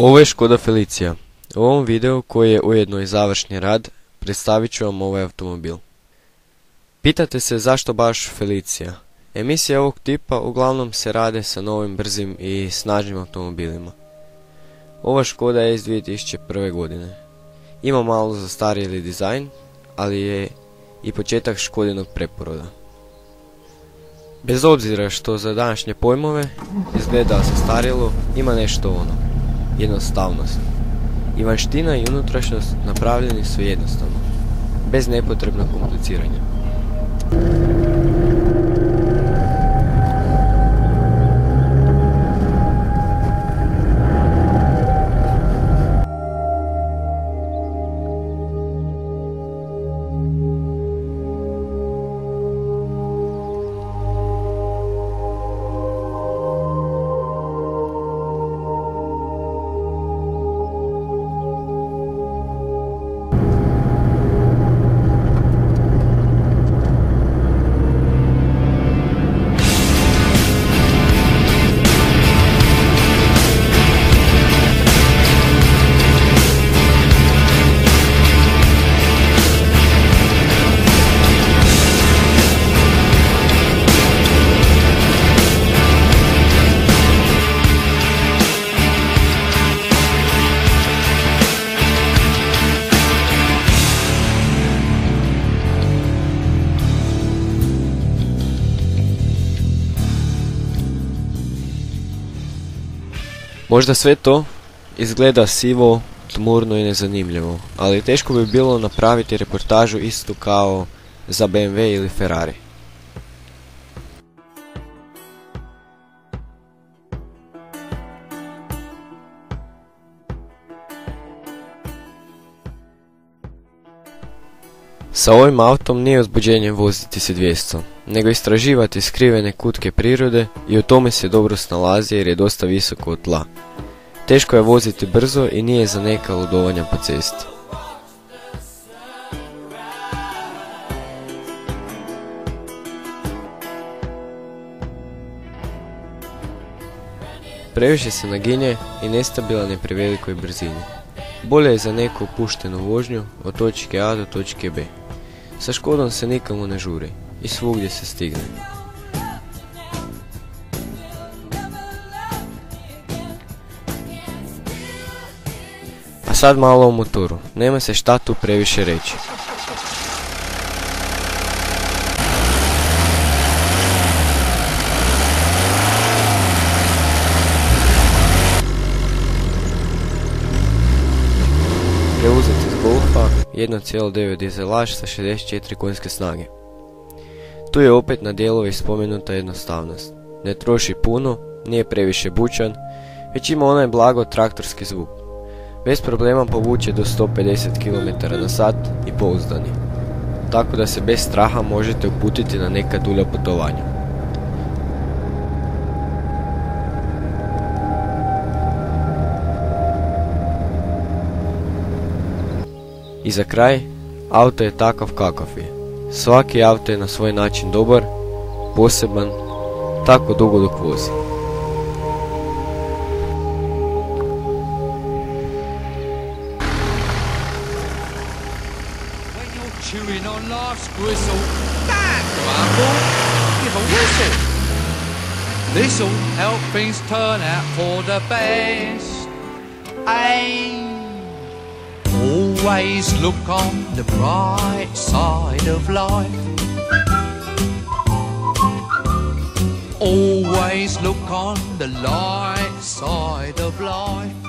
Ovo je Škoda Felicia. U ovom videu, koji je ujedno i završni rad, predstavit ću vam ovaj automobil. Pitate se zašto baš Felicia? Emisije ovog tipa uglavnom se rade sa novim, brzim i snažnim automobilima. Ova Škoda je iz 2001. godine. Ima malo zastarjeli dizajn, ali je i početak Škodinog preporoda. Bez obzira što za današnje pojmove izgleda zastarjelo, ima nešto ono. Jednostavnost. I vanština i unutrašnjost napravljeni su jednostavno, bez nepotrebnog kompliciranja. Možda sve to izgleda sivo, tmurno i nezanimljivo, ali teško bi bilo napraviti reportažu istu kao za BMW ili Ferrari. Sa ovim autom nije uzbuđenje voziti se 200, nego istraživati skrivene kutke prirode i u tome se dobro snalazi jer je dosta visoko od tla. Teško je voziti brzo i nije za neka ludovanja po cesti. Previše se naginje i nestabilan je pri velikoj brzini. Bolje je za neku opuštenu vožnju od točke A do točke B. Sa Škodom se nikamo ne žuri i svugdje se stigne. A sad malo o motoru, nema se šta tu previše reći. Preuzet iz Golfa 1.9 dizelaž sa 64 konjske snage. Tu je opet na dijelove spomenuta jednostavnost. Ne troši puno, nije previše bučan, već ima onaj blago traktorski zvuk. Bez problema povuče do 150 km/h i pouzdani, tako da se bez straha možete uputiti na neka dulja putovanja. I za kraj, auto je takav kakav je. Svaki auto je na svoj način dobar, poseban, tako dugo dok vozi. Chewing on life's gristle, that grumble, give a whistle. This'll help things turn out for the best. Always look on the bright side of life. look on the light side of life.